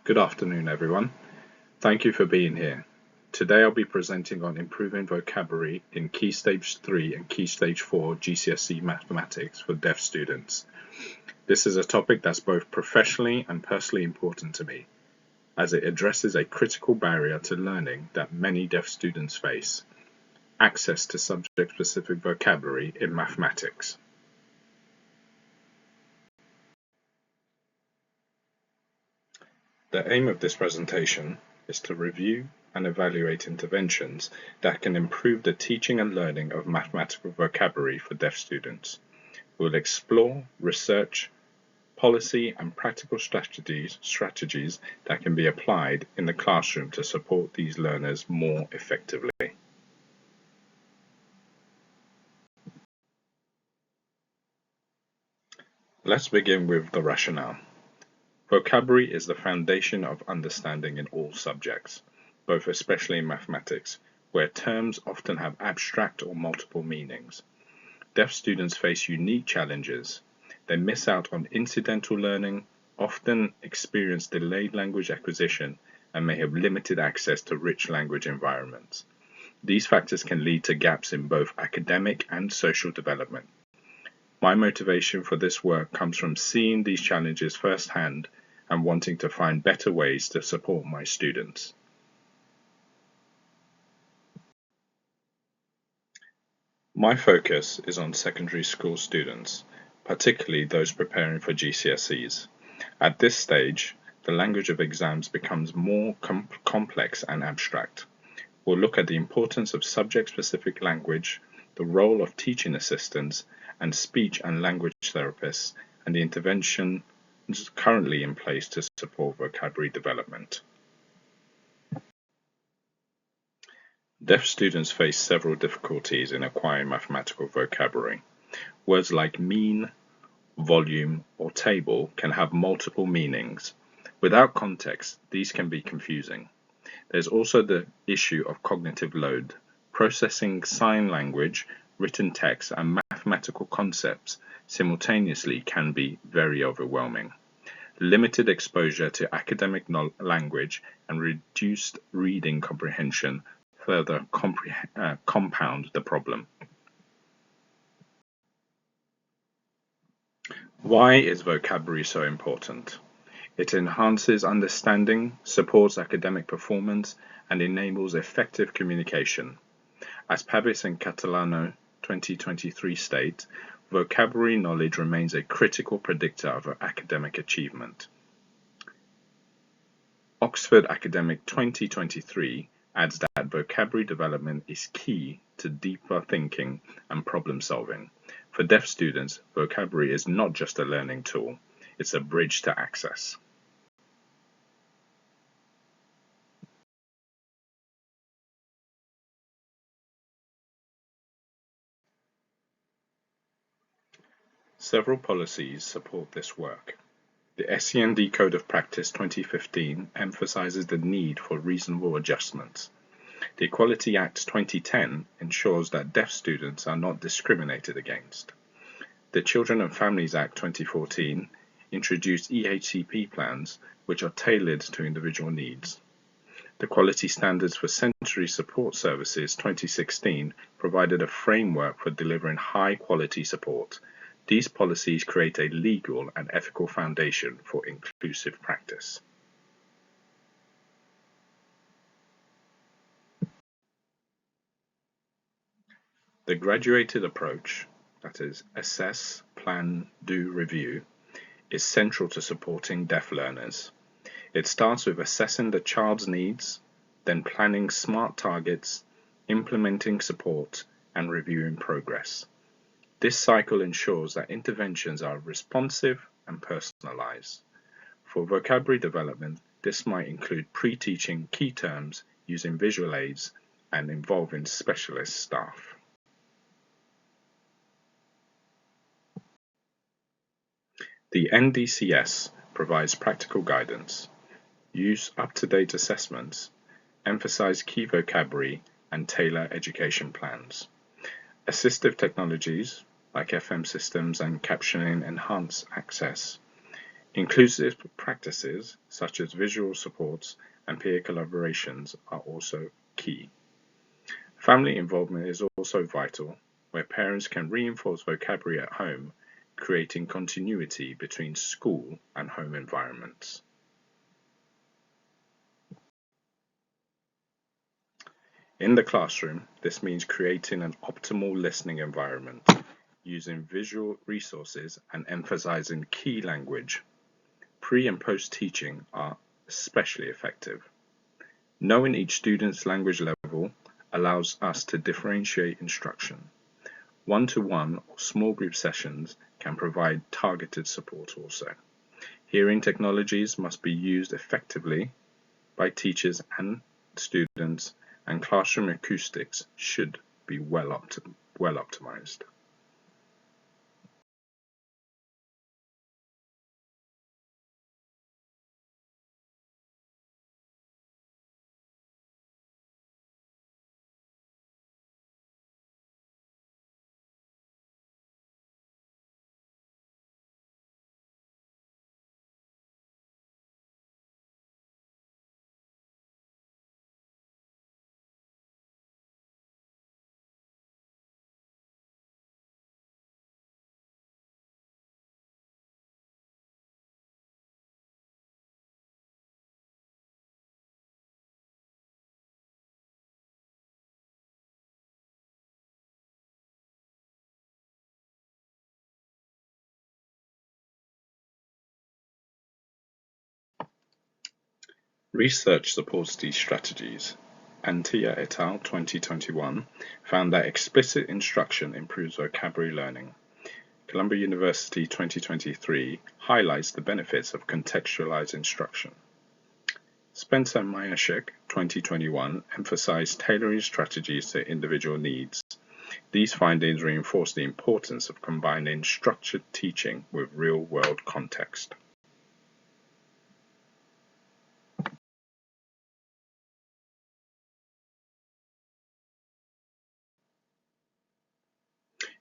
Good afternoon, everyone. Thank you for being here. Today I'll be presenting on improving vocabulary in Key Stage 3 and Key Stage 4 GCSE mathematics for deaf students. This is a topic that's both professionally and personally important to me, as it addresses a critical barrier to learning that many deaf students face: access to subject-specific vocabulary in mathematics. The aim of this presentation is to review and evaluate interventions that can improve the teaching and learning of mathematical vocabulary for deaf students. We'll explore, research, policy and practical strategies that can be applied in the classroom to support these learners more effectively. Let's begin with the rationale. Vocabulary is the foundation of understanding in all subjects, both especially in mathematics, where terms often have abstract or multiple meanings. Deaf students face unique challenges. They miss out on incidental learning, often experience delayed language acquisition, and may have limited access to rich language environments. These factors can lead to gaps in both academic and social development. My motivation for this work comes from seeing these challenges firsthand and wanting to find better ways to support my students. My focus is on secondary school students, particularly those preparing for GCSEs. At this stage, the language of exams becomes more complex and abstract. We'll look at the importance of subject-specific language, the role of teaching assistants, and speech and language therapists, and the interventions currently in place to support vocabulary development. Deaf students face several difficulties in acquiring mathematical vocabulary. Words like mean, volume, or table can have multiple meanings. Without context, these can be confusing. There's also the issue of cognitive load. Processing sign language, written text, and mathematical concepts simultaneously can be very overwhelming. Limited exposure to academic language and reduced reading comprehension further compound the problem. Why is vocabulary so important? It enhances understanding, supports academic performance, and enables effective communication. As Pavis and Catalano 2023 state, vocabulary knowledge remains a critical predictor of academic achievement. Oxford Academic 2023 adds that vocabulary development is key to deeper thinking and problem solving. For deaf students, vocabulary is not just a learning tool, it's a bridge to access. Several policies support this work. The SEND Code of Practice 2015 emphasizes the need for reasonable adjustments. The Equality Act 2010 ensures that deaf students are not discriminated against. The Children and Families Act 2014 introduced EHCP plans which are tailored to individual needs. The Quality Standards for Sensory Support Services 2016 provided a framework for delivering high-quality support. These policies create a legal and ethical foundation for inclusive practice. The graduated approach, that is, assess, plan, do, review, is central to supporting deaf learners. It starts with assessing the child's needs, then planning SMART targets, implementing support, and reviewing progress. This cycle ensures that interventions are responsive and personalized. For vocabulary development, this might include pre-teaching key terms using visual aids and involving specialist staff. The NDCS provides practical guidance, use up-to-date assessments, emphasize key vocabulary, and tailor education plans. Assistive technologies like FM systems and captioning enhance access. Inclusive practices such as visual supports and peer collaborations are also key. Family involvement is also vital, where parents can reinforce vocabulary at home, creating continuity between school and home environments. In the classroom, this means creating an optimal listening environment, using visual resources and emphasizing key language. Pre and post teaching are especially effective. Knowing each student's language level allows us to differentiate instruction. One-to-one or small group sessions can provide targeted support also. Hearing technologies must be used effectively by teachers and students, and classroom acoustics should be well optimized. Research supports these strategies. Antia et al. 2021 found that explicit instruction improves vocabulary learning. Columbia University 2023 highlights the benefits of contextualized instruction. Spencer and Myashek 2021 emphasized tailoring strategies to individual needs. These findings reinforce the importance of combining structured teaching with real-world context.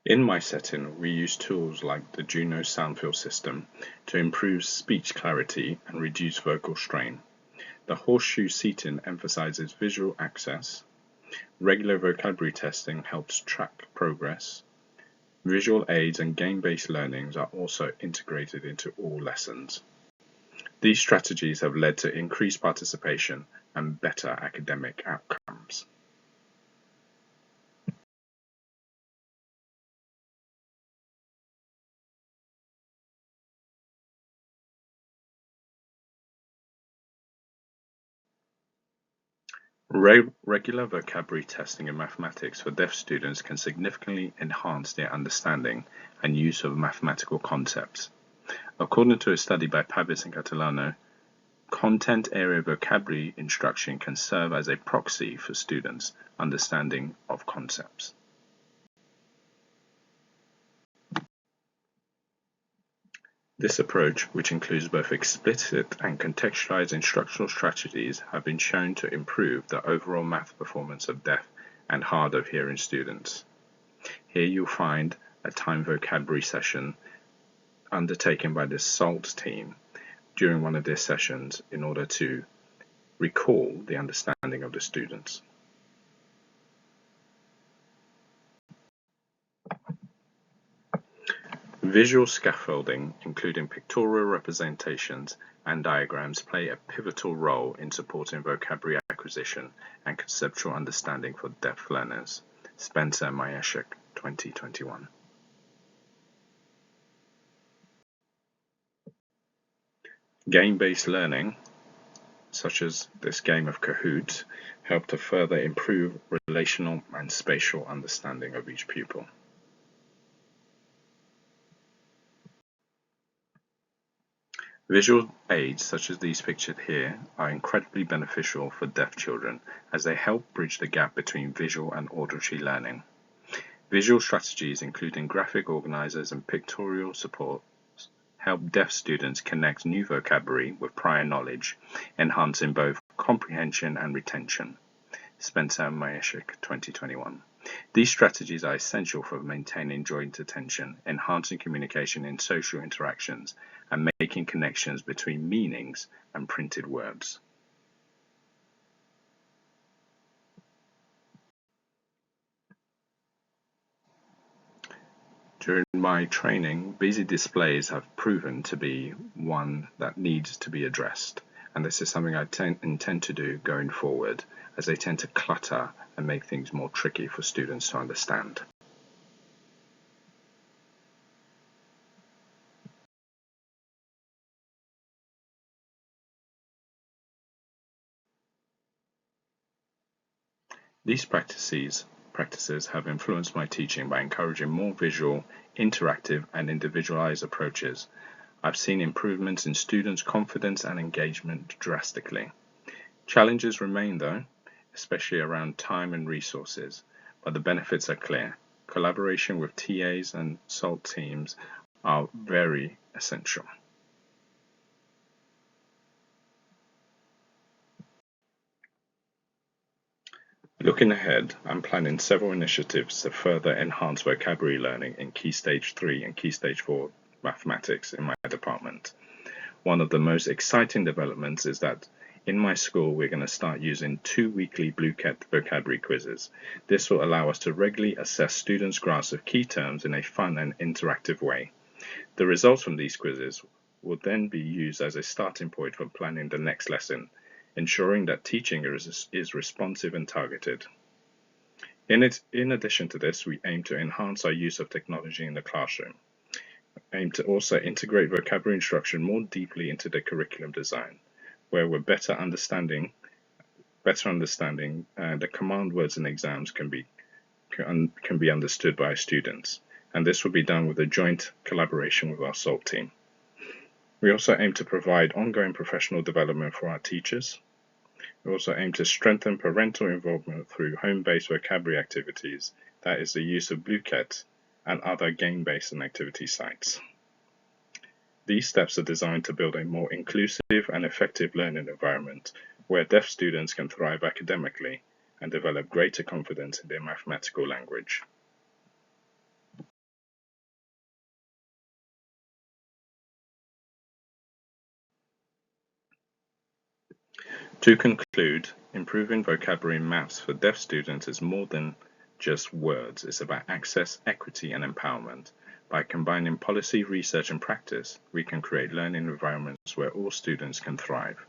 In my setting, we use tools like the Juno Soundfield system to improve speech clarity and reduce vocal strain. The horseshoe seating emphasizes visual access. Regular vocabulary testing helps track progress. Visual aids and game-based learnings are also integrated into all lessons. These strategies have led to increased participation and better academic outcomes. Regular vocabulary testing in mathematics for deaf students can significantly enhance their understanding and use of mathematical concepts. According to a study by Pabis and Catalano, content area vocabulary instruction can serve as a proxy for students' understanding of concepts. This approach, which includes both explicit and contextualized instructional strategies, have been shown to improve the overall math performance of deaf and hard of hearing students. Here you'll find a timed vocabulary session undertaken by the SALT team during one of their sessions in order to recall the understanding of the students. Visual scaffolding, including pictorial representations and diagrams, play a pivotal role in supporting vocabulary acquisition and conceptual understanding for deaf learners. Spencer and Myashek, 2021. Game-based learning, such as this game of Kahoot, help to further improve relational and spatial understanding of each pupil. Visual aids, such as these pictured here, are incredibly beneficial for deaf children as they help bridge the gap between visual and auditory learning. Visual strategies, including graphic organizers and pictorial support, help deaf students connect new vocabulary with prior knowledge, enhancing both comprehension and retention. Spencer and Myashek, 2021. These strategies are essential for maintaining joint attention, enhancing communication in social interactions, and making connections between meanings and printed words. During my training, busy displays have proven to be one that needs to be addressed, and this is something I intend to do going forward, as they tend to clutter and make things more tricky for students to understand. These practices have influenced my teaching by encouraging more visual, interactive, and individualized approaches. I've seen improvements in students' confidence and engagement drastically. Challenges remain though, especially around time and resources, but the benefits are clear. Collaboration with TAs and SALT teams are very essential. Looking ahead, I'm planning several initiatives to further enhance vocabulary learning in Key Stage 3 and Key Stage 4 mathematics in my department. One of the most exciting developments is that in my school we're going to start using 2 weekly Blue Cat vocabulary quizzes. This will allow us to regularly assess students' grasp of key terms in a fun and interactive way. The results from these quizzes will then be used as a starting point for planning the next lesson, ensuring that teaching is responsive and targeted. In addition to this, we aim to enhance our use of technology in the classroom. Aim to also integrate vocabulary instruction more deeply into the curriculum design, where we're better understanding the command words in exams can be understood by students, and this will be done with a joint collaboration with our SALT team. We also aim to provide ongoing professional development for our teachers. We also aim to strengthen parental involvement through home-based vocabulary activities, that is the use of BlueCat and other game-based and activity sites. These steps are designed to build a more inclusive and effective learning environment where deaf students can thrive academically and develop greater confidence in their mathematical language. To conclude, improving vocabulary in maths for deaf students is more than just words. It's about access, equity, and empowerment. By combining policy, research, and practice, we can create learning environments where all students can thrive.